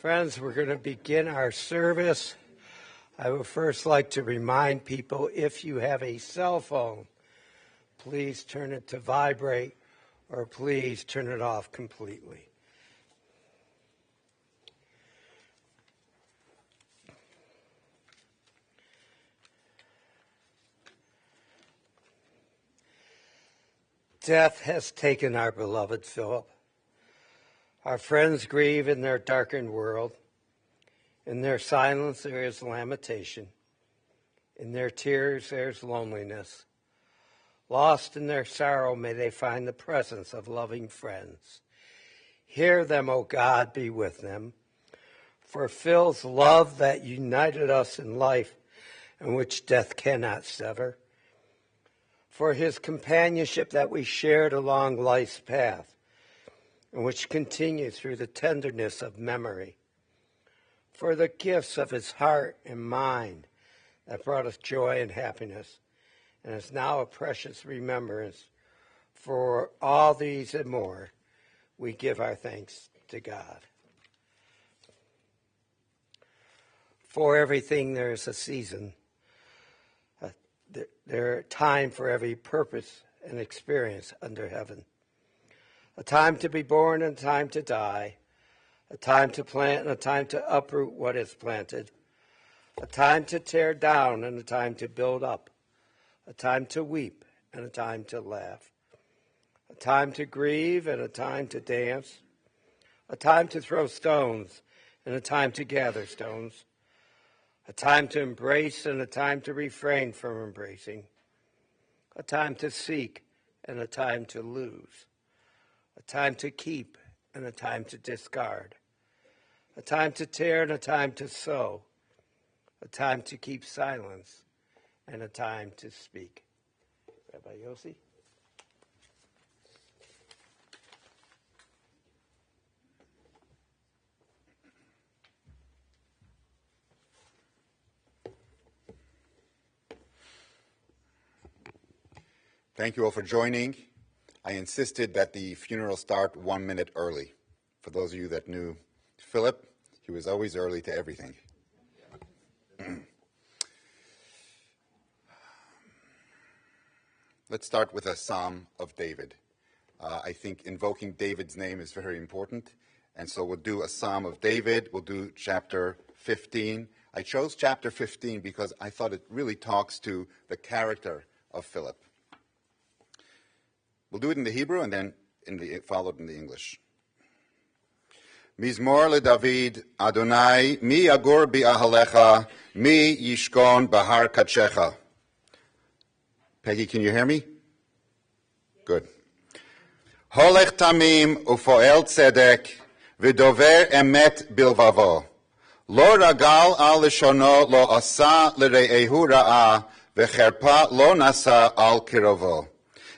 Friends, we're going to begin our service. I would first like to remind people, if you have a cell phone, please turn it to vibrate or please turn it off completely. Death has taken our beloved Philip. Our friends grieve in their darkened world. In their silence there is lamentation. In their tears there is loneliness. Lost in their sorrow may they find the presence of loving friends. Hear them, O God, be with them. For Phil's love that united us in life and which death cannot sever. For his companionship that we shared along life's path, and which continue through the tenderness of memory. For the gifts of his heart and mind that brought us joy and happiness, and is now a precious remembrance. For all these and more, we give our thanks to God. For everything there is a season. There are time for every purpose and experience under heaven. A time to be born and a time to die. A time to plant and a time to uproot what is planted. A time to tear down and a time to build up. A time to weep and a time to laugh. A time to grieve and a time to dance. A time to throw stones and a time to gather stones. A time to embrace and a time to refrain from embracing. A time to seek and a time to lose. A time to keep and a time to discard. A time to tear and a time to sow. A time to keep silence and a time to speak. Rabbi Yossi? Thank you all for joining. I insisted that the funeral start 1 minute early. For those of you that knew Philip, he was always early to everything. Let's start with a Psalm of David. I think invoking David's name is very important. And so we'll do a Psalm of David. We'll do chapter 15. I chose chapter 15 because I thought it really talks to the character of Philip. We'll do it in the Hebrew and then followed in the English. Mizmor leDavid, Adonai, mi yagur bi'ahalecha, mi yishkon bahar kachecha. Peggy, can you hear me? Good. Holech tamim ufoel tzedek, v'dover emet bilvavo. Lo ragal al lishono lo asa l're'ehu ra'a, v'cherpa lo nasa al kirovo.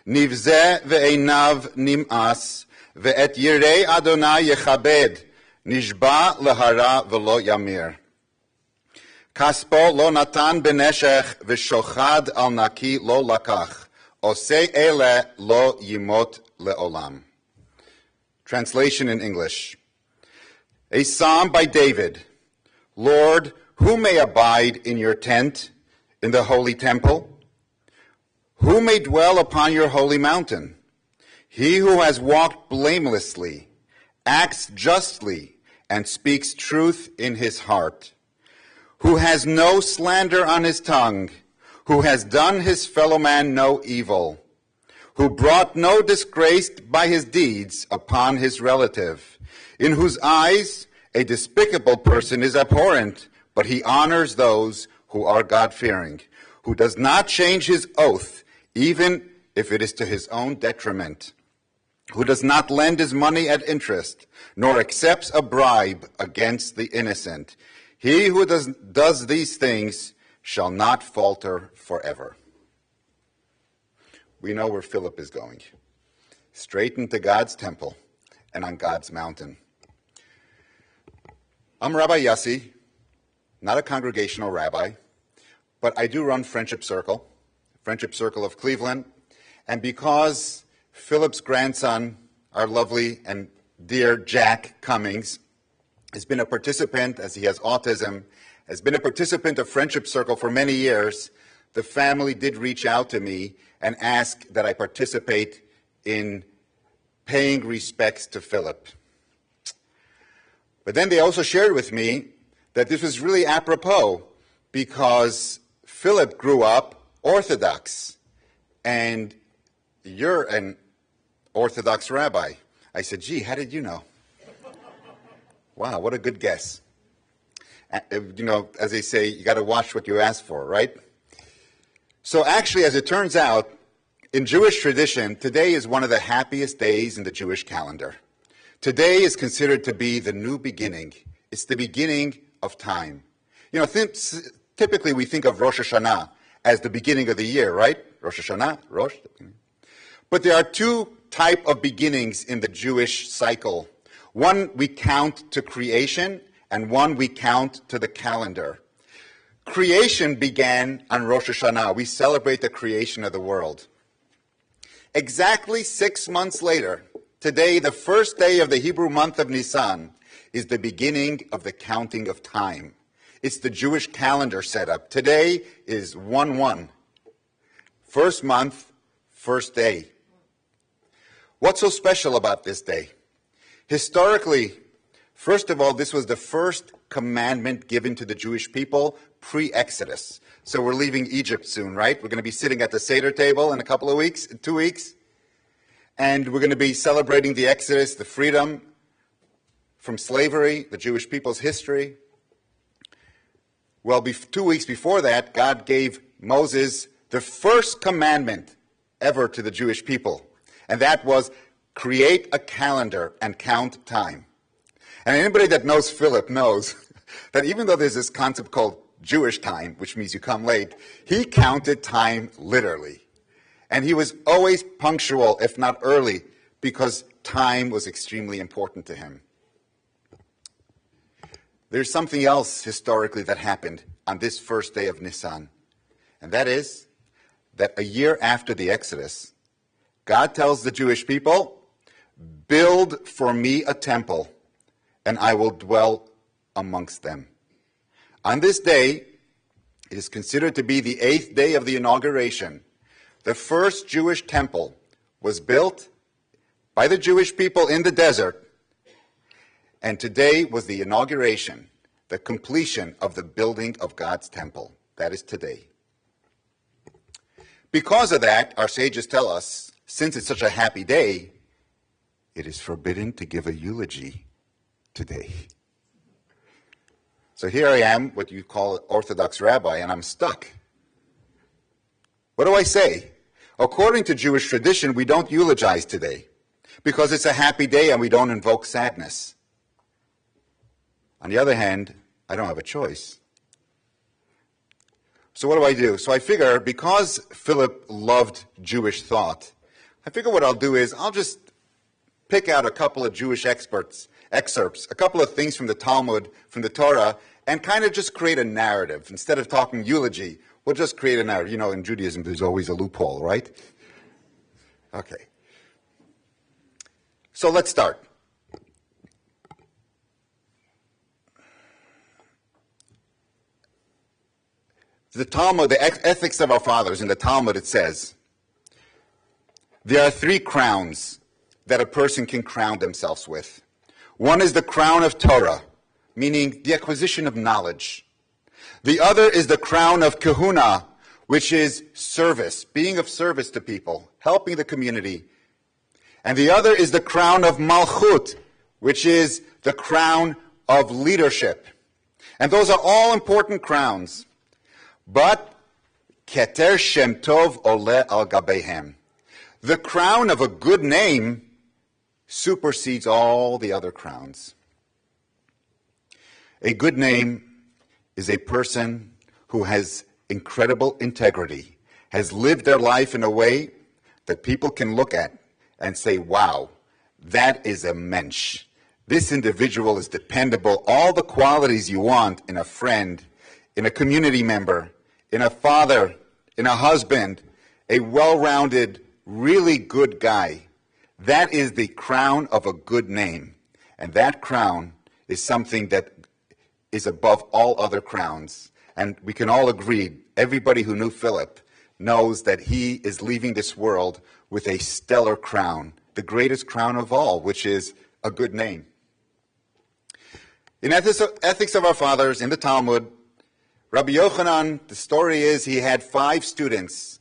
נבזה ועיניו נמאס, ואת יראי אדוני יכבד, נשבע להרע ולא ימיר. כספו לא נתן בנשך, ושוחד על נקי לא לקח, עושה אלה לא ימות לעולם. Translation in English. A psalm by David. Lord, who may abide in your tent, in the holy temple? Who may dwell upon your holy mountain? He who has walked blamelessly, acts justly, and speaks truth in his heart. Who has no slander on his tongue, who has done his fellow man no evil, who brought no disgrace by his deeds upon his relative, in whose eyes a despicable person is abhorrent, but he honors those who are God-fearing, who does not change his oath, even if it is to his own detriment, who does not lend his money at interest, nor accepts a bribe against the innocent. He who does these things shall not falter forever. We know where Philip is going, straight into God's temple and on God's mountain. I'm Rabbi Yossi, not a congregational rabbi, but I do run Friendship Circle of Cleveland, and because Philip's grandson, our lovely and dear Jack Cummings, has been a participant, as he has autism, has been a participant of Friendship Circle for many years. The family did reach out to me and ask that I participate in paying respects to Philip. But then they also shared with me that this was really apropos because Philip grew up Orthodox, and you're an Orthodox rabbi. I said, gee, how did you know? Wow, what a good guess. You know, as they say, you got to watch what you ask for, right? So actually, as it turns out, in Jewish tradition, today is one of the happiest days in the Jewish calendar. Today is considered to be the new beginning. It's the beginning of time. You know, typically we think of Rosh Hashanah as the beginning of the year, right? Rosh Hashanah, Rosh. But there are two types of beginnings in the Jewish cycle. One we count to creation, and one we count to the calendar. Creation began on Rosh Hashanah. We celebrate the creation of the world. Exactly 6 months later, today, the first day of the Hebrew month of Nisan, is the beginning of the counting of time. It's the Jewish calendar setup. Today is 1/1. First month, first day. What's so special about this day? Historically, first of all, this was the first commandment given to the Jewish people pre-Exodus. So we're leaving Egypt soon, right? We're going to be sitting at the Seder table in a couple of weeks, in 2 weeks. And we're going to be celebrating the Exodus, the freedom from slavery, the Jewish people's history. Well, 2 weeks before that, God gave Moses the first commandment ever to the Jewish people. And that was, create a calendar and count time. And anybody that knows Philip knows that even though there's this concept called Jewish time, which means you come late, he counted time literally. And he was always punctual, if not early, because time was extremely important to him. There's something else historically that happened on this first day of Nisan, and that is that a year after the Exodus, God tells the Jewish people, build for me a temple, and I will dwell amongst them. On this day, it is considered to be the 8th day of the inauguration. The first Jewish temple was built by the Jewish people in the desert, and today was the inauguration, the completion of the building of God's temple. That is today. Because of that, our sages tell us, since it's such a happy day, it is forbidden to give a eulogy today. So here I am, what you call an Orthodox rabbi, and I'm stuck. What do I say? According to Jewish tradition, we don't eulogize today because it's a happy day and we don't invoke sadness. On the other hand, I don't have a choice. So what do I do? So I figure, because Philip loved Jewish thought, I figure what I'll do is I'll just pick out a couple of Jewish excerpts, a couple of things from the Talmud, from the Torah, and kind of just create a narrative. Instead of talking eulogy, we'll just create a narrative. You know, in Judaism, there's always a loophole, right? Okay. So let's start. The Talmud, the ethics of our fathers, in the Talmud it says, there are 3 crowns that a person can crown themselves with. One is the crown of Torah, meaning the acquisition of knowledge. The other is the crown of kahuna, which is service, being of service to people, helping the community. And the other is the crown of malchut, which is the crown of leadership. And those are all important crowns. But keter shem tov ole al gabehem. The crown of a good name supersedes all the other crowns. A good name is a person who has incredible integrity, has lived their life in a way that people can look at and say, wow, that is a mensch. This individual is dependable. All the qualities you want in a friend, in a community member, in a father, in a husband, a well-rounded, really good guy. That is the crown of a good name. And that crown is something that is above all other crowns. And we can all agree, everybody who knew Philip knows that he is leaving this world with a stellar crown, the greatest crown of all, which is a good name. In Ethics of Our Fathers, in the Talmud, Rabbi Yochanan, the story is he had 5 students,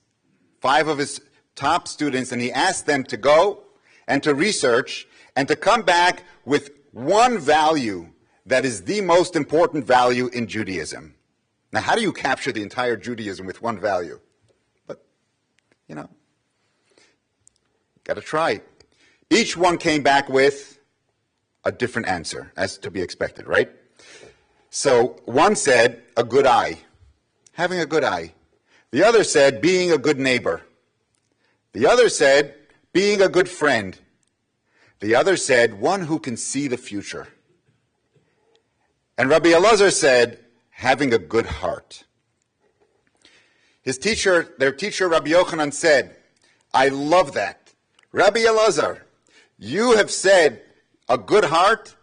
5 of his top students, and he asked them to go and to research and to come back with one value that is the most important value in Judaism. Now, how do you capture the entire Judaism with one value? But, got to try. Each one came back with a different answer, as to be expected, right? So one said, a good eye, having a good eye. The other said, being a good neighbor. The other said, being a good friend. The other said, one who can see the future. And Rabbi Elazar said, having a good heart. Their teacher, Rabbi Yochanan, said, I love that. Rabbi Elazar, you have said a good heart,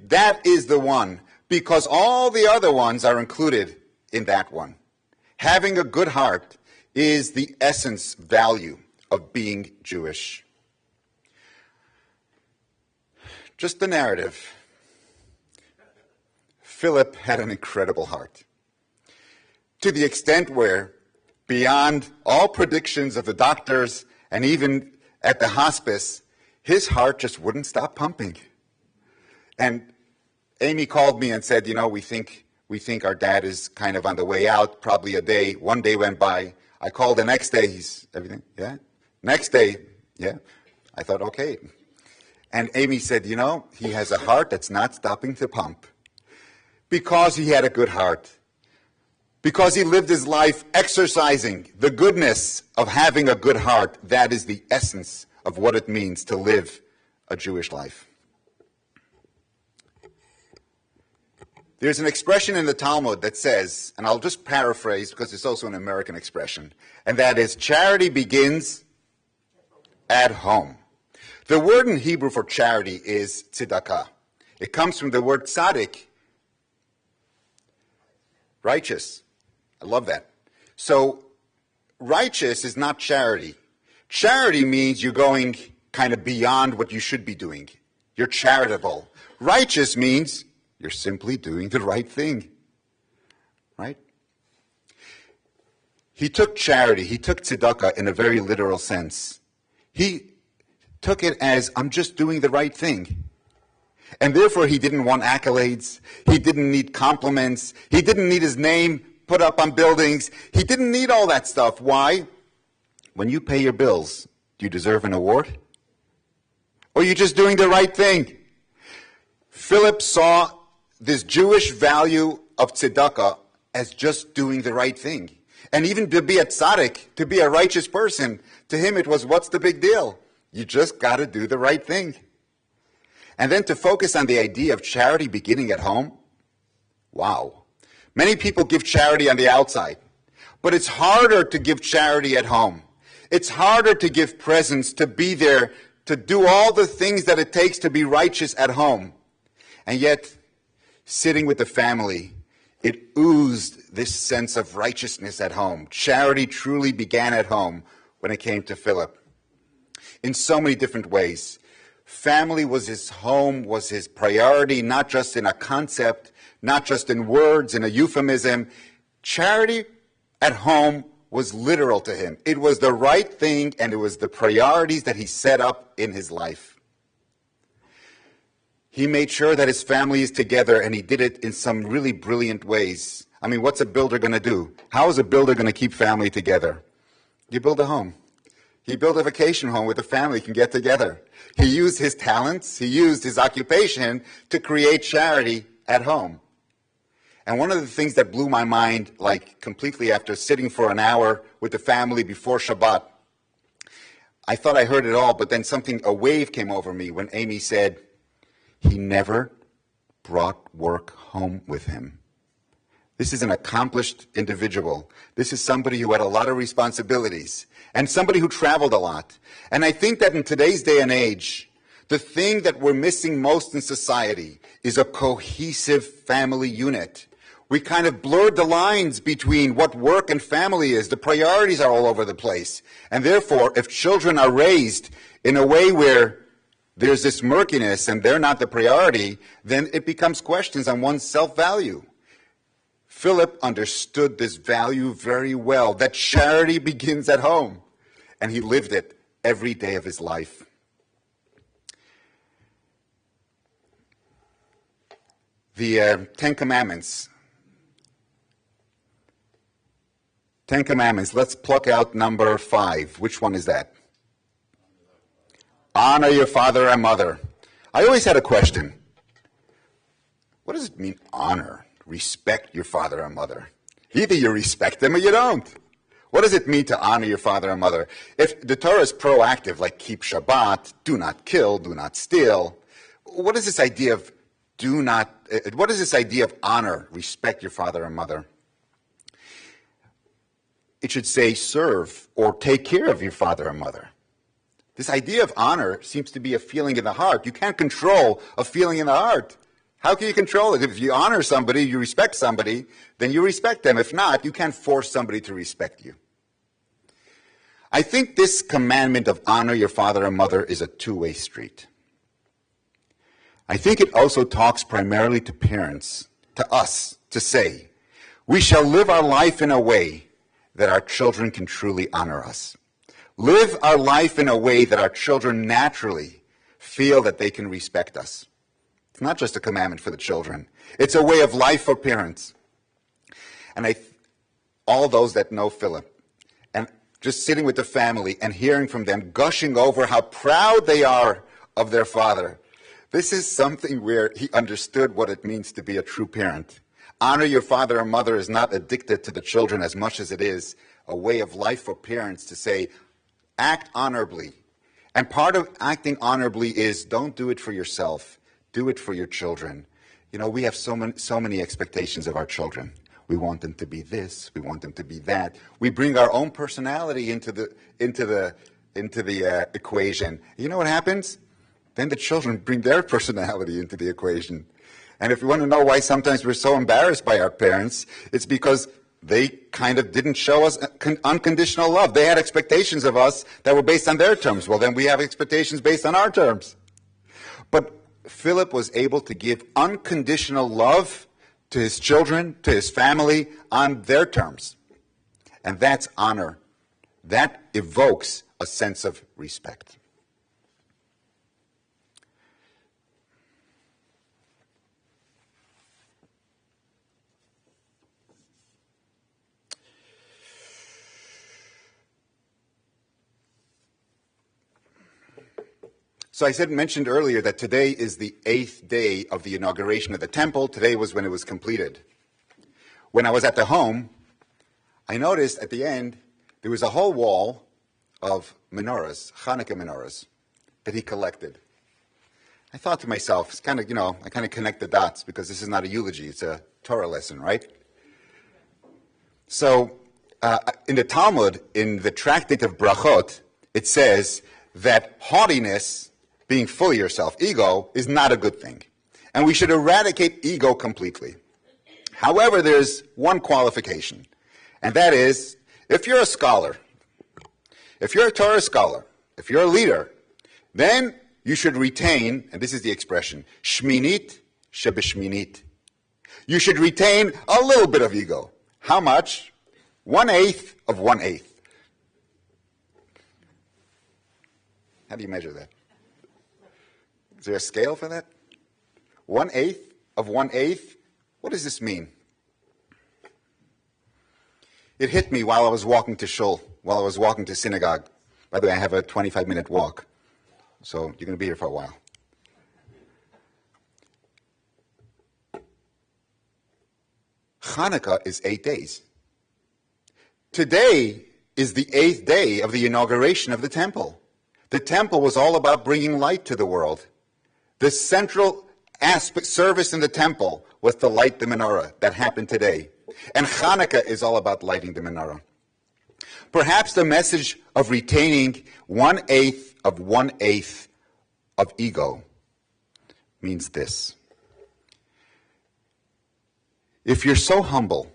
that is the one, because all the other ones are included in that one. Having a good heart is the essence value of being Jewish. Just the narrative. Philip had an incredible heart, to the extent where, beyond all predictions of the doctors and even at the hospice, his heart just wouldn't stop pumping. And Amy called me and said, we think our dad is kind of on the way out, probably one day went by. I called the next day, everything, yeah? Next day, yeah? I thought, okay. And Amy said, he has a heart that's not stopping to pump. Because he had a good heart. Because he lived his life exercising the goodness of having a good heart. That is the essence of what it means to live a Jewish life. There's an expression in the Talmud that says, and I'll just paraphrase because it's also an American expression, and that is, charity begins at home. The word in Hebrew for charity is tzedakah. It comes from the word tzaddik, righteous. I love that. So righteous is not charity. Charity means you're going kind of beyond what you should be doing. You're charitable. Righteous means you're simply doing the right thing. Right? He took charity, he took tzedakah in a very literal sense. He took it as, I'm just doing the right thing. And therefore he didn't want accolades, he didn't need compliments, he didn't need his name put up on buildings, he didn't need all that stuff. Why? When you pay your bills, do you deserve an award? Or are you just doing the right thing? Philip saw this Jewish value of tzedakah as just doing the right thing. And even to be a tzaddik, to be a righteous person, to him it was, what's the big deal? You just got to do the right thing. And then to focus on the idea of charity beginning at home, wow. Many people give charity on the outside, but it's harder to give charity at home. It's harder to give presents, to be there, to do all the things that it takes to be righteous at home. And yet, sitting with the family, it oozed this sense of righteousness at home. Charity truly began at home when it came to Philip. In so many different ways. Family was his home, was his priority, not just in a concept, not just in words, in a euphemism. Charity at home was literal to him. It was the right thing, and it was the priorities that he set up in his life. He made sure that his family is together, and he did it in some really brilliant ways. I mean, what's a builder going to do? How is a builder going to keep family together? You build a home. He built a vacation home where the family can get together. He used his talents, he used his occupation to create charity at home. And one of the things that blew my mind, like completely after sitting for an hour with the family before Shabbat, I thought I heard it all, but then a wave came over me when Amy said, he never brought work home with him. This is an accomplished individual. This is somebody who had a lot of responsibilities and somebody who traveled a lot. And I think that in today's day and age, The thing that we're missing most in society is a cohesive family unit. We kind of blurred the lines between what work and family is. The priorities are all over the place. And therefore, if children are raised in a way where there's this murkiness and they're not the priority, then it becomes questions on one's self-value. Philip understood this value very well, that charity begins at home. And he lived it every day of his life. The Ten Commandments. Ten Commandments. Let's pluck out number 5. Which one is that? Honor your father and mother. I always had a question. What does it mean, honor? Respect your father and mother. Either you respect them or you don't. What does it mean to honor your father and mother? If the Torah is proactive, like keep Shabbat, do not kill, do not steal, what is this idea of what is this idea of honor, respect your father and mother? It should say serve or take care of your father and mother. This idea of honor seems to be a feeling in the heart. You can't control a feeling in the heart. How can you control it? If you honor somebody, you respect somebody, then you respect them. If not, you can't force somebody to respect you. I think this commandment of honor your father and mother is a two-way street. I think it also talks primarily to parents, to us, to say, we shall live our life in a way that our children can truly honor us. Live our life in a way that our children naturally feel that they can respect us. It's not just a commandment for the children. It's a way of life for parents. And all those that know Philip, and just sitting with the family and hearing from them, gushing over how proud they are of their father, this is something where he understood what it means to be a true parent. Honor your father and mother is not addicted to the children as much as it is a way of life for parents to say, act honorably. And part of acting honorably is don't do it for yourself. Do it for your children. You know, we have so many expectations of our children. We want them to be this. We want them to be that. We bring our own personality into the equation. You know what happens? Then the children bring their personality into the equation. And if you want to know why sometimes we're so embarrassed by our parents, it's because they kind of didn't show us unconditional love. They had expectations of us that were based on their terms. Well, then we have expectations based on our terms. But Philip was able to give unconditional love to his children, to his family, on their terms. And that's honor. That evokes a sense of respect. So I mentioned earlier that today is the 8th day of the inauguration of the temple. Today was when it was completed. When I was at the home, I noticed at the end there was a whole wall of menorahs, Hanukkah menorahs, that he collected. I thought to myself, it's kind of, I kind of connect the dots because this is not a eulogy, it's a Torah lesson, right? So in the Talmud, in the tractate of Brachot, it says that haughtiness, being full of yourself, ego, is not a good thing. And we should eradicate ego completely. However, there's one qualification, and that is, if you're a scholar, if you're a Torah scholar, if you're a leader, then you should retain, and this is the expression, shminit shebeshminit. You should retain a little bit of ego. How much? 1/8 of 1/8. How do you measure that? Is there a scale for that? 1/8 of 1/8? What does this mean? It hit me while I was walking to shul, while I was walking to synagogue. By the way, I have a 25-minute walk, so you're going to be here for a while. Hanukkah is 8 days. Today is the 8th day of the inauguration of the temple. The temple was all about bringing light to the world. The central service in the temple was to light the menorah. That happened today. And Hanukkah is all about lighting the menorah. Perhaps the message of retaining 1/8 of 1/8 of ego means this. If you're so humble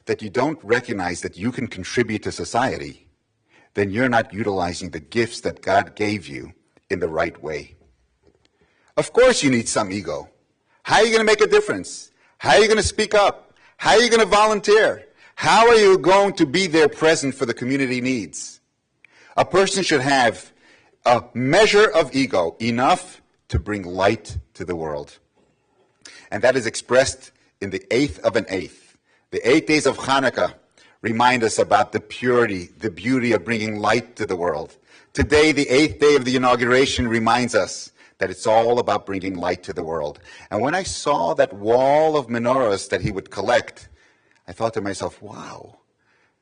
that you don't recognize that you can contribute to society, then you're not utilizing the gifts that God gave you in the right way. Of course you need some ego. How are you going to make a difference? How are you going to speak up? How are you going to volunteer? How are you going to be there present for the community needs? A person should have a measure of ego, enough to bring light to the world. And that is expressed in the 8th of an 8th. The 8 days of Hanukkah remind us about the purity, the beauty of bringing light to the world. Today, the 8th day of the inauguration reminds us that it's all about bringing light to the world. And when I saw that wall of menorahs that he would collect, I thought to myself, wow.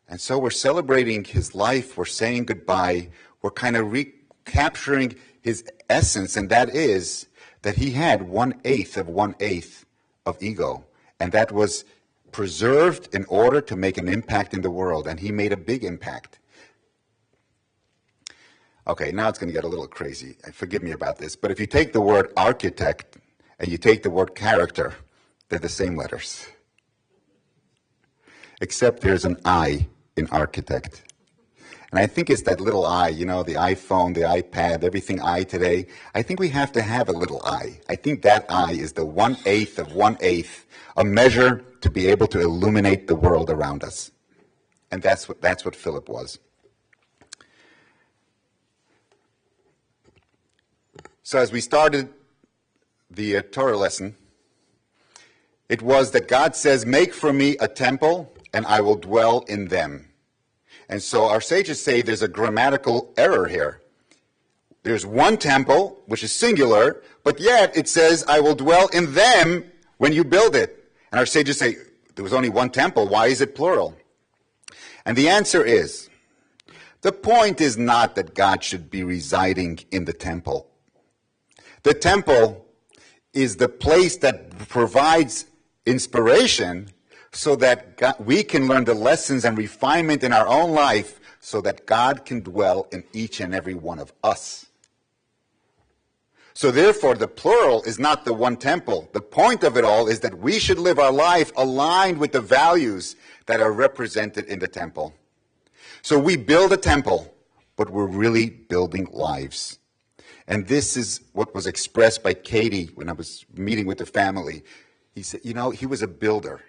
And so we're celebrating his life, we're saying goodbye, we're kind of recapturing his essence, and that is that he had 1/8 of 1/8 of ego. And that was preserved in order to make an impact in the world, and he made a big impact. Okay, now it's going to get a little crazy. Forgive me about this, but if you take the word architect and you take the word character, they're the same letters. Except there's an I in architect. And I think it's that little I, you know, the iPhone, the iPad, everything I today. I think we have to have a little I. I think that I is the 1/8 of 1/8, a measure to be able to illuminate the world around us. And that's what Philip was. So as we started the Torah lesson, it was that God says, make for me a temple and I will dwell in them. And so our sages say there's a grammatical error here. There's one temple, which is singular, but yet it says, I will dwell in them when you build it. And our sages say, there was only one temple, why is it plural? And the answer is, the point is not that God should be residing in the temple. The temple is the place that provides inspiration so that we can learn the lessons and refinement in our own life so that God can dwell in each and every one of us. So therefore, the plural is not the one temple. The point of it all is that we should live our life aligned with the values that are represented in the temple. So we build a temple, but we're really building lives. And this is what was expressed by Katie when I was meeting with the family. He said, you know, he was a builder.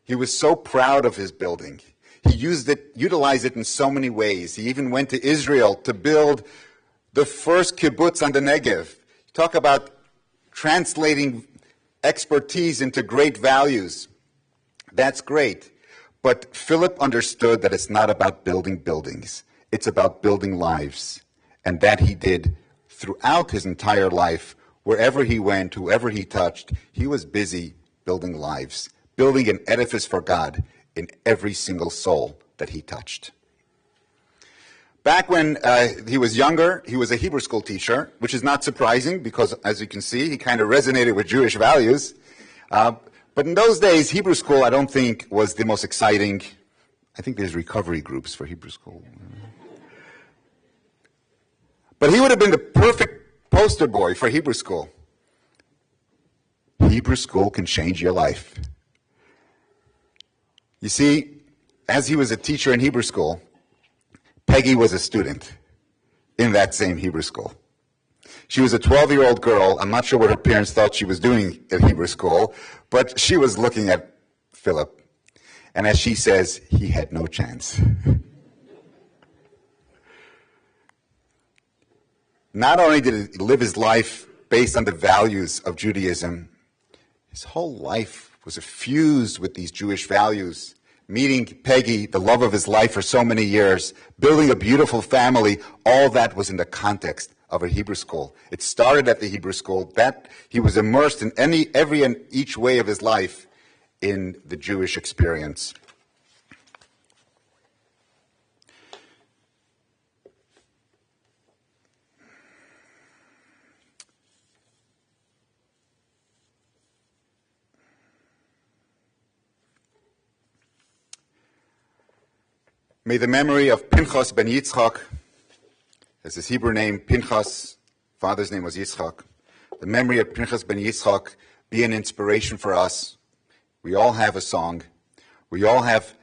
He was so proud of his building. He utilized it in so many ways. He even went to Israel to build the first kibbutz on the Negev. Talk about translating expertise into great values. That's great. But Philip understood that it's not about building buildings. It's about building lives. And that he did throughout his entire life. Wherever he went, whoever he touched, he was busy building lives, building an edifice for God in every single soul that he touched. Back when he was younger, he was a Hebrew school teacher, which is not surprising because, as you can see, he kind of resonated with Jewish values. But in those days, Hebrew school, I don't think, was the most exciting. I think there's recovery groups for Hebrew school. But he would have been the perfect poster boy for Hebrew school. Hebrew school can change your life. You see, as he was a teacher in Hebrew school, Peggy was a student in that same Hebrew school. She was a 12-year-old girl. I'm not sure what her parents thought she was doing at Hebrew school, but she was looking at Philip. And as she says, he had no chance. Not only did he live his life based on the values of Judaism, his whole life was fused with these Jewish values. Meeting Peggy, the love of his life for so many years, building a beautiful family, all that was in the context of a Hebrew school. It started at the Hebrew school. That he was immersed in every and each way of his life in the Jewish experience. May the memory of Pinchas ben Yitzchak, as his Hebrew name, Pinchas father's name was Yitzchak. The memory of Pinchas ben Yitzchak be an inspiration for us. We all have a song. We all have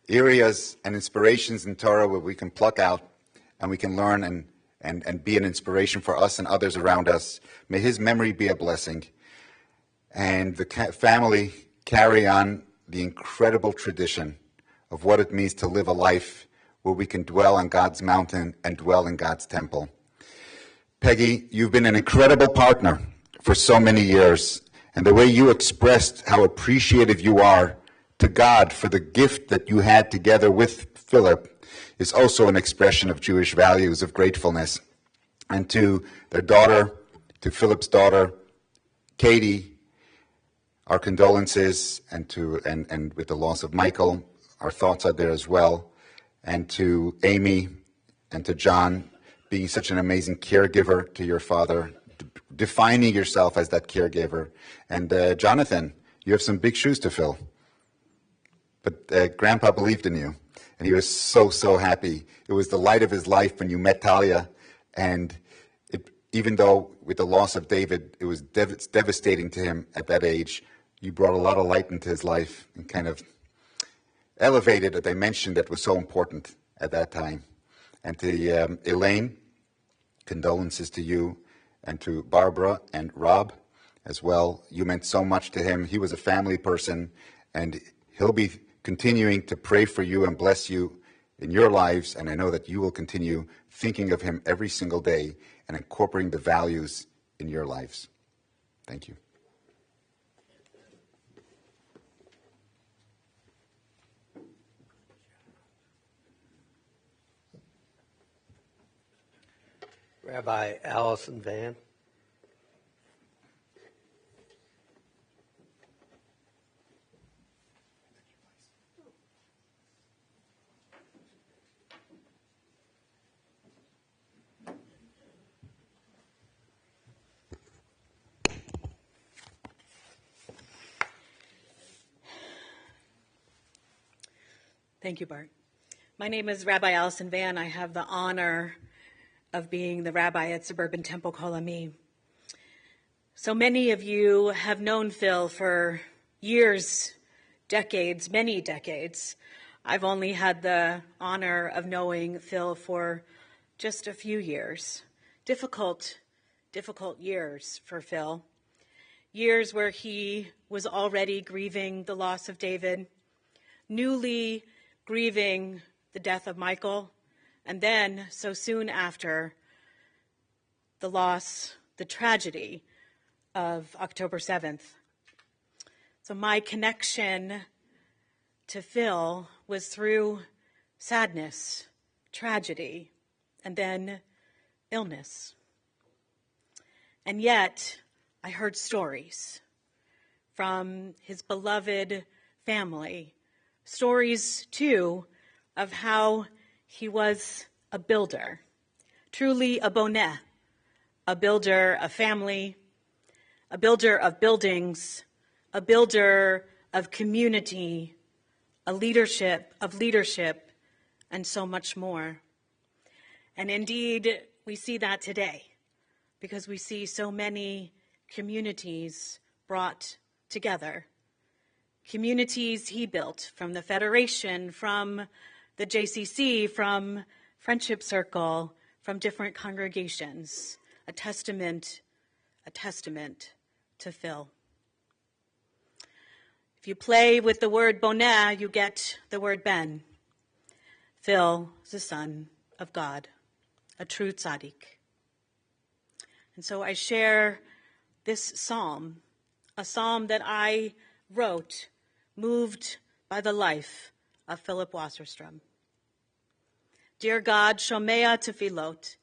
areas and inspirations in Torah where we can pluck out and we can learn and be an inspiration for us and others around us. May his memory be a blessing. And the family carry on the incredible tradition of what it means to live a life where we can dwell on God's mountain and dwell in God's temple. Peggy, you've been an incredible partner for so many years, and the way you expressed how appreciative you are to God for the gift that you had together with Philip is also an expression of Jewish values of gratefulness. And to their daughter, to Philip's daughter, Katie, our condolences, and with the loss of Michael, our thoughts are there as well. And to Amy and to John, being such an amazing caregiver to your father, defining yourself as that caregiver. And Jonathan, you have some big shoes to fill. But Grandpa believed in you, and he was so, so happy. It was the light of his life when you met Talia, and even though with the loss of David, it was devastating to him at that age, you brought a lot of light into his life and kind of elevated a dimension that was so important at that time. And to Elaine, condolences to you, and to Barbara and Rob as well. You meant so much to him. He was a family person, and he'll be continuing to pray for you and bless you in your lives, and I know that you will continue thinking of him every single day and incorporating the values in your lives. Thank you. Rabbi Allison Van. Thank you, Bart. My name is Rabbi Allison Van. I have the honor of being the rabbi at Suburban Temple Kol Ami. So many of you have known Phil for years, decades, many decades. I've only had the honor of knowing Phil for just a few years. Difficult years for Phil. Years where he was already grieving the loss of David, newly grieving the death of Michael, and then so soon after, the loss, the tragedy of October 7th. So my connection to Phil was through sadness, tragedy, and then illness. And yet, I heard stories from his beloved family, stories, too, of how he was a builder, truly a boneh, a builder of family, a builder of buildings, a builder of community, a leadership of leadership, and so much more. And indeed, we see that today, because we see so many communities brought together. Communities he built from the Federation, from the JCC, from Friendship Circle, from different congregations. A testament to Phil. If you play with the word boneh, you get the word ben. Phil is the son of God, a true tzaddik. And so I share this psalm, a psalm that I wrote, moved by the life of Philip Wasserstrom. Dear God, Shomea Tefillot,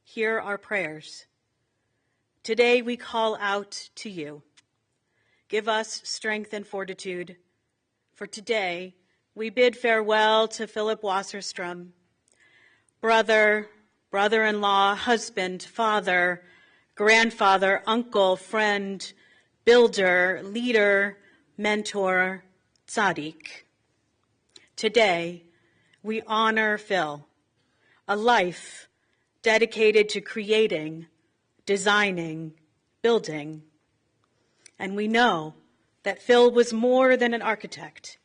hear our prayers. Today we call out to you. Give us strength and fortitude. For today we bid farewell to Philip Wasserstrom, brother, brother-in-law, husband, father, grandfather, uncle, friend, builder, leader, mentor, tzaddik. Today, we honor Phil, a life dedicated to creating designing, building. And we know that Phil was more than an architect.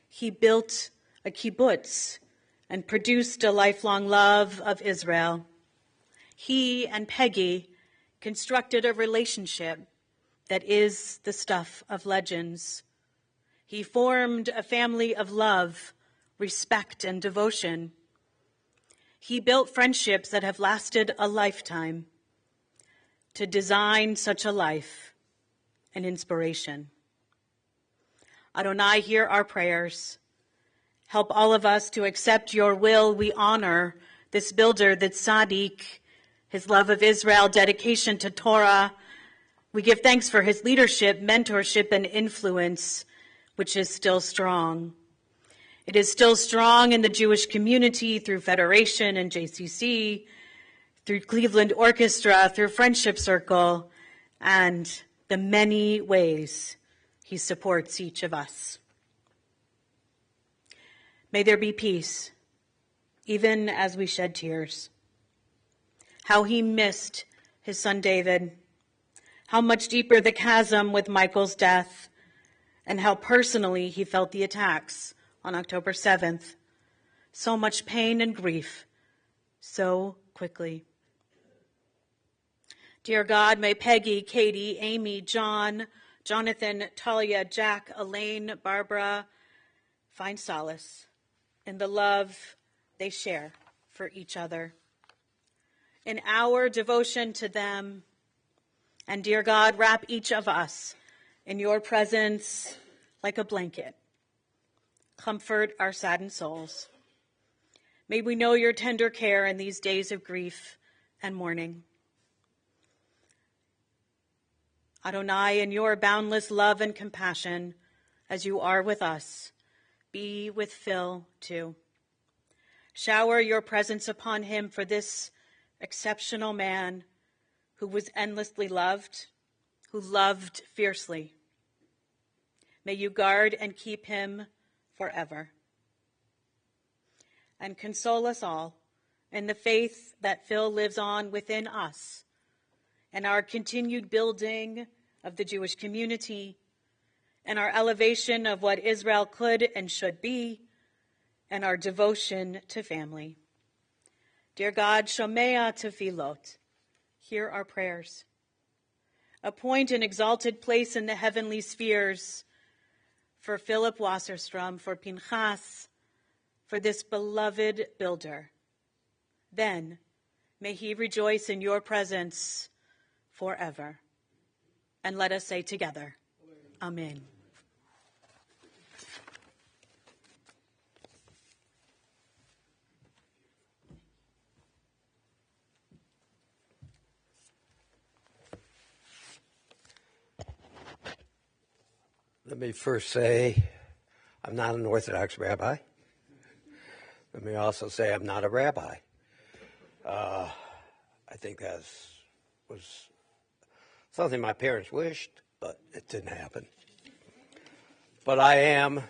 He built a kibbutz and produced a lifelong love of Israel. He and Peggy constructed a relationship that is the stuff of legends. He formed a family of love, respect, and devotion. He built friendships that have lasted a lifetime. To design such a life, an inspiration. Adonai, hear our prayers. Help all of us to accept your will. We honor this builder, the tzaddik, his love of Israel, dedication to Torah. We give thanks for his leadership, mentorship, and influence, which is still strong. It is still strong in the Jewish community through Federation and JCC, through Cleveland Orchestra, through Friendship Circle, and the many ways he supports each of us. May there be peace, even as we shed tears. How he missed his son David, how much deeper the chasm with Michael's death, and how personally he felt the attacks on October 7th. So much pain and grief, so quickly. Dear God, may Peggy, Katie, Amy, John, Jonathan, Talia, Jack, Elaine, Barbara find solace in the love they share for each other. In our devotion to them, and dear God, wrap each of us in your presence like a blanket. Comfort our saddened souls. May we know your tender care in these days of grief and mourning. Adonai, in your boundless love and compassion, as you are with us, be with Phil too. Shower your presence upon him for this exceptional man who was endlessly loved, who loved fiercely. May you guard and keep him forever. And console us all in the faith that Phil lives on within us and our continued building of the Jewish community and our elevation of what Israel could and should be and our devotion to family. Dear God, Shomea Tefillot, hear our prayers. Appoint an exalted place in the heavenly spheres for Philip Wasserstrom, for Pinchas, for this beloved builder. Then may he rejoice in your presence forever. And let us say together, Amen. Let me first say, I'm not an Orthodox rabbi. Let me also say I'm not a rabbi. I think that was something my parents wished, but it didn't happen. But I am,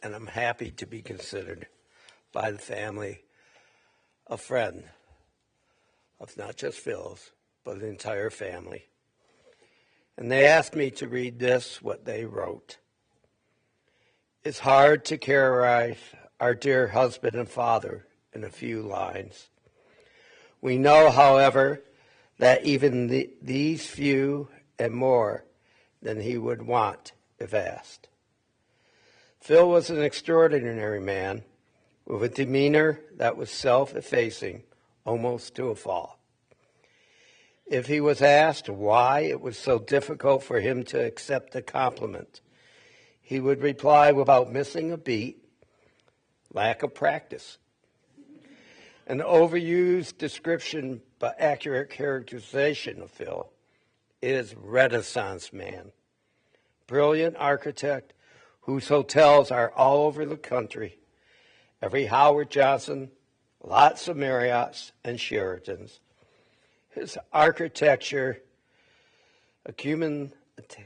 and I'm happy to be considered by the family a friend of not just Phil's, but the entire family. And they asked me to read this, what they wrote. It's hard to characterize our dear husband and father in a few lines. We know, however, that even these few and more than he would want if asked. Phil was an extraordinary man with a demeanor that was self-effacing, almost to a fault. If he was asked why it was so difficult for him to accept a compliment, he would reply without missing a beat, lack of practice. An overused description but accurate characterization of Phil is Renaissance man, brilliant architect whose hotels are all over the country, every Howard Johnson, lots of Marriotts and Sheratons. His architecture, acumen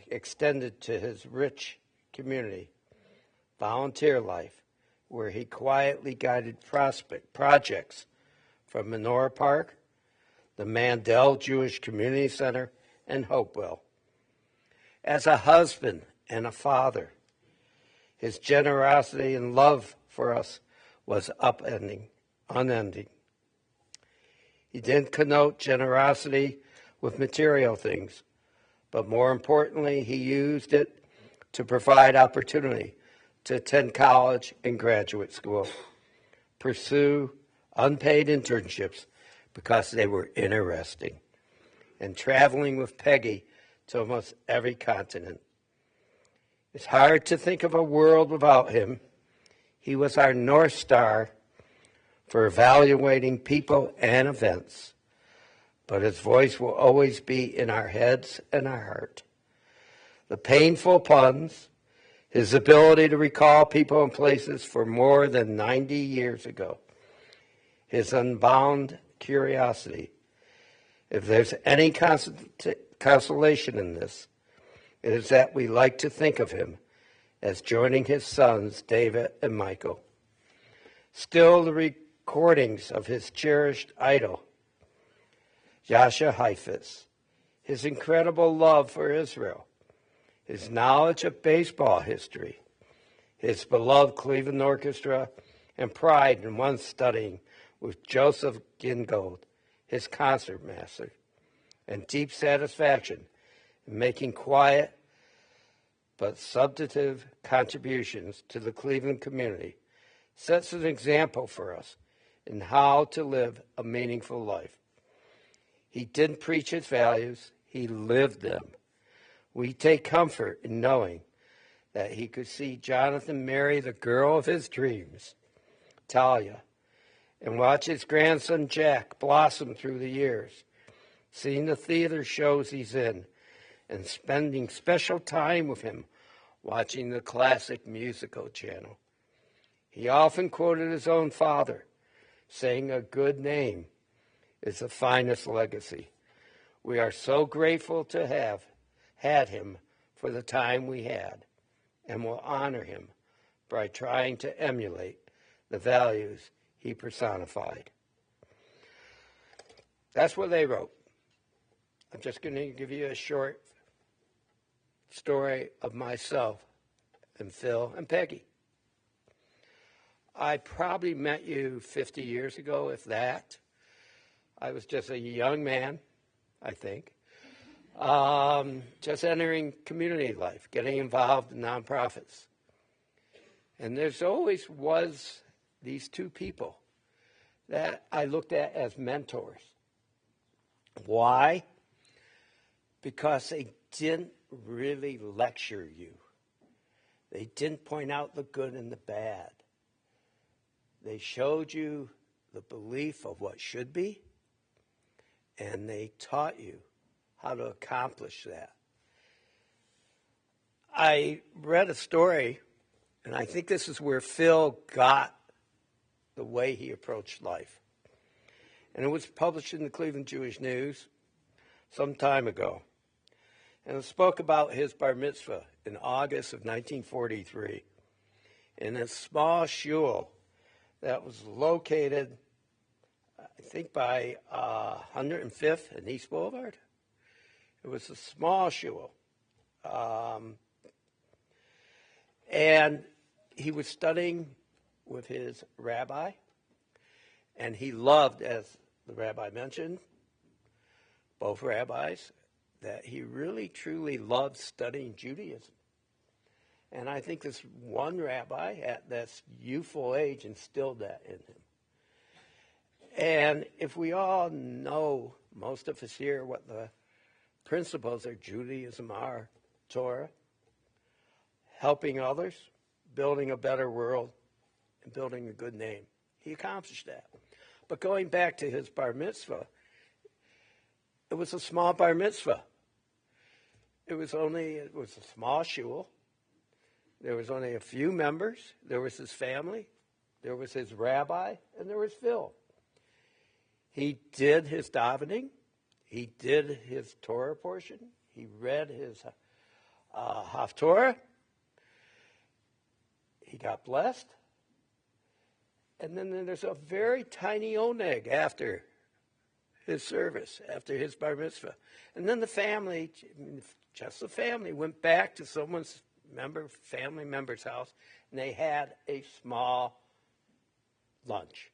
extended to his rich community, volunteer life, where he quietly guided projects from Menorah Park, the Mandel Jewish Community Center, and Hopewell. As a husband and a father, his generosity and love for us was unending. He didn't connote generosity with material things, but more importantly, he used it to provide opportunity to attend college and graduate school, pursue unpaid internships because they were interesting, and traveling with Peggy to almost every continent. It's hard to think of a world without him. He was our North Star for evaluating people and events, but his voice will always be in our heads and our heart. The painful puns, his ability to recall people and places for more than 90 years ago, his unbound curiosity. If there's any consolation in this, it is that we like to think of him as joining his sons, David and Michael. Still, the recordings of his cherished idol, Yasha Heifetz, his incredible love for Israel, his knowledge of baseball history, his beloved Cleveland Orchestra, and pride in once studying with Joseph Gingold, his concertmaster, and deep satisfaction in making quiet but substantive contributions to the Cleveland community sets an example for us in how to live a meaningful life. He didn't preach his values, he lived them. We take comfort in knowing that he could see Jonathan marry the girl of his dreams, Talia, and watch his grandson Jack blossom through the years, seeing the theater shows he's in, and spending special time with him watching the classic musical channel. He often quoted his own father, saying a good name is the finest legacy. We are so grateful to have had him for the time we had, and will honor him by trying to emulate the values he personified. That's what they wrote. I'm just going to give you a short story of myself and Phil and Peggy. I probably met you 50 years ago, if that. I was just a young man, I think, just entering community life, getting involved in nonprofits. And there's always was these two people that I looked at as mentors. Why? Because they didn't really lecture you. They didn't point out the good and the bad. They showed you the belief of what should be, and they taught you how to accomplish that. I read a story, and I think this is where Phil got the way he approached life. And it was published in the Cleveland Jewish News some time ago. And it spoke about his bar mitzvah in August of 1943 in a small shul that was located, I think, by 105th and East Boulevard. It was a small shul. And he was studying with his rabbi, and he loved, as the rabbi mentioned, both rabbis, that he really, truly loved studying Judaism. And I think this one rabbi at this youthful age instilled that in him. And if we all know, most of us here, what the principles of Judaism are, Torah, helping others, building a better world, and building a good name. He accomplished that. But going back to his bar mitzvah, it was a small bar mitzvah. It was a small shul. There was only a few members. There was his family. There was his rabbi. And there was Phil. He did his davening. He did his Torah portion. He read his Haftorah. He got blessed. And then there's a very tiny oneg after his service, after his bar mitzvah. And then the family, just the family, went back to someone's family member's house, and they had a small lunch.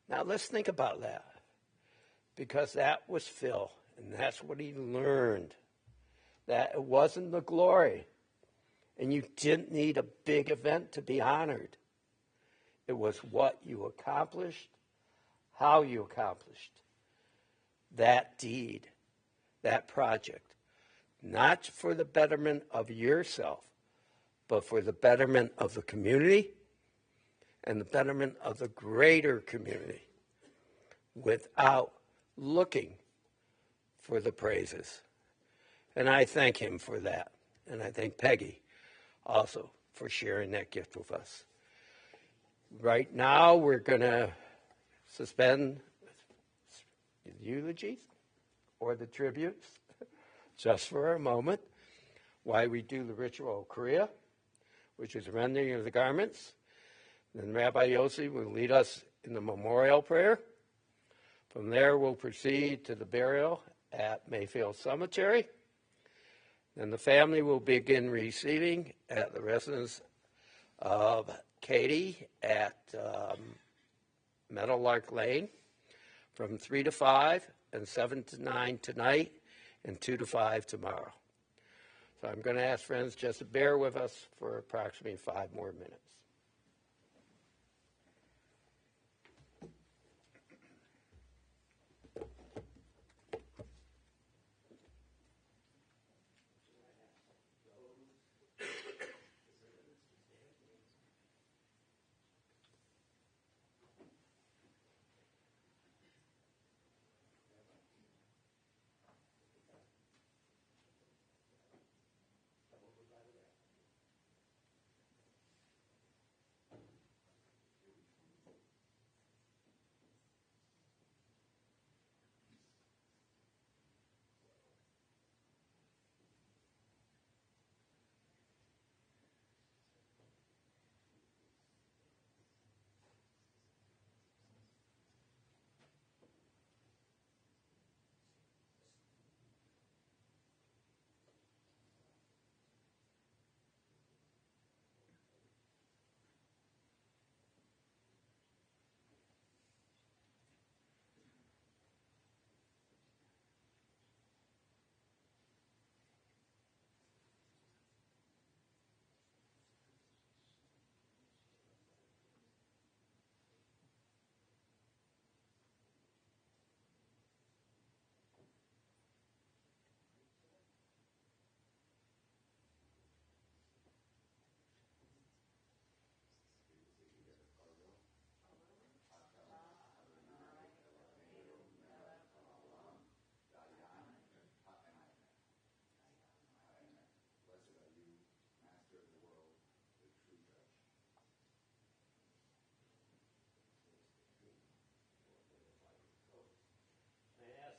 Now let's think about that, because that was Phil, and that's what he learned, that it wasn't the glory, and you didn't need a big event to be honored. It was what you accomplished, how you accomplished that deed, that project, not for the betterment of yourself, but for the betterment of the community and the betterment of the greater community, without looking for the praises. And I thank him for that. And I thank Peggy also for sharing that gift with us. Right now, we're going to suspend the eulogies or the tributes just for a moment while we do the ritual of Kriya, which is rendering of the garments. Then Rabbi Yossi will lead us in the memorial prayer. From there, we'll proceed to the burial at Mayfield Cemetery. Then the family will begin receiving at the residence of Katie at Meadowlark Lane from 3 to 5 and 7 to 9 tonight and 2 to 5 tomorrow. So I'm going to ask friends just to bear with us for approximately 5 more minutes.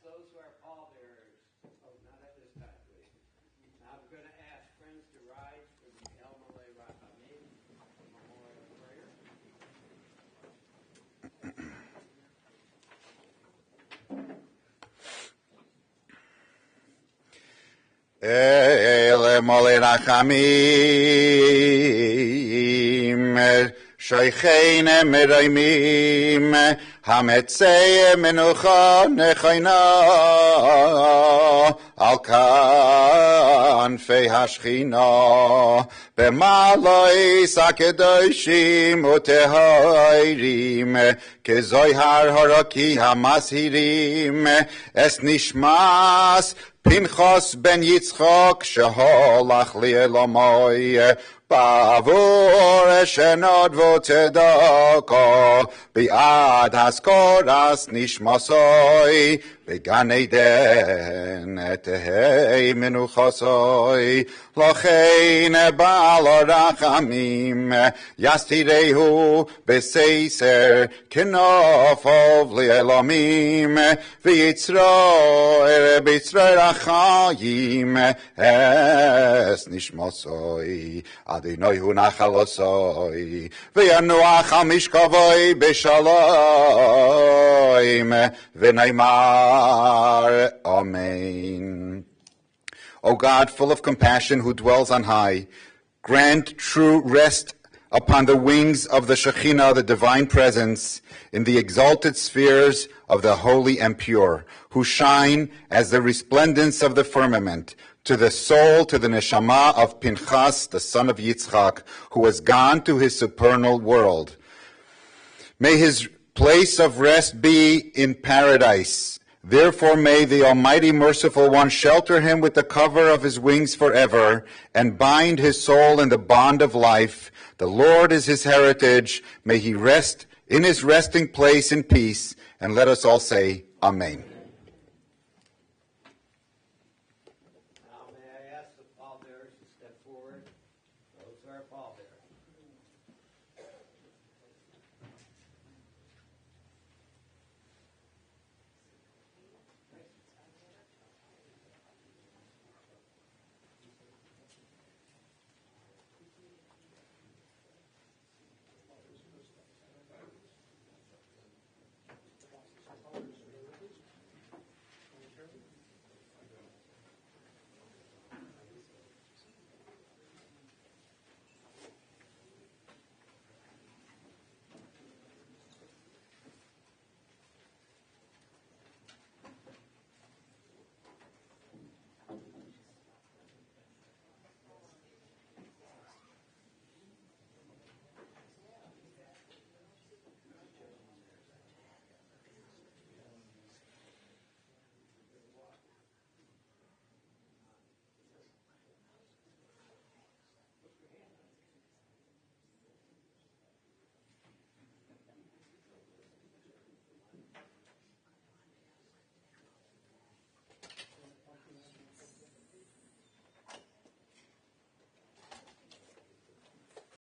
Those who are pallbearers, not at this time, please. Now I'm going to ask friends to rise for the El Malay Rachamim memorial prayer. El Malay Rachamim, Shaychein Merayimim, Hametzei Menucha Nechayna, Al Kanfei Hashchina, B'maloi Sakedoshim Utehairim, Kezoyhar Haraki Hamashirim, Es Nishmas, Pinchas ben Yitzchak, Sheholach Li'elamoi, Bavur Eshenod Votedaka, Bi'ad Haskoras Nishmasoi, Began Eden Etehei Menuchasoi, Lochein ba'al rachamim, yastirehu b'seiser, kinofov li'elamim, v'yitzro b'yitzro rachayim, es nishmosoi, adinoi hu nachalosoi, v'yanuach al mishkavoi b'shalom, v'naimar, Amen. O God, full of compassion, who dwells on high, grant true rest upon the wings of the Shekhinah, the divine presence, in the exalted spheres of the holy and pure, who shine as the resplendence of the firmament, to the soul, to the neshama of Pinchas, the son of Yitzchak, who has gone to his supernal world. May his place of rest be in paradise. Therefore may the Almighty Merciful One shelter him with the cover of his wings forever, and bind his soul in the bond of life. The Lord is his heritage. May he rest in his resting place in peace. And let us all say, Amen.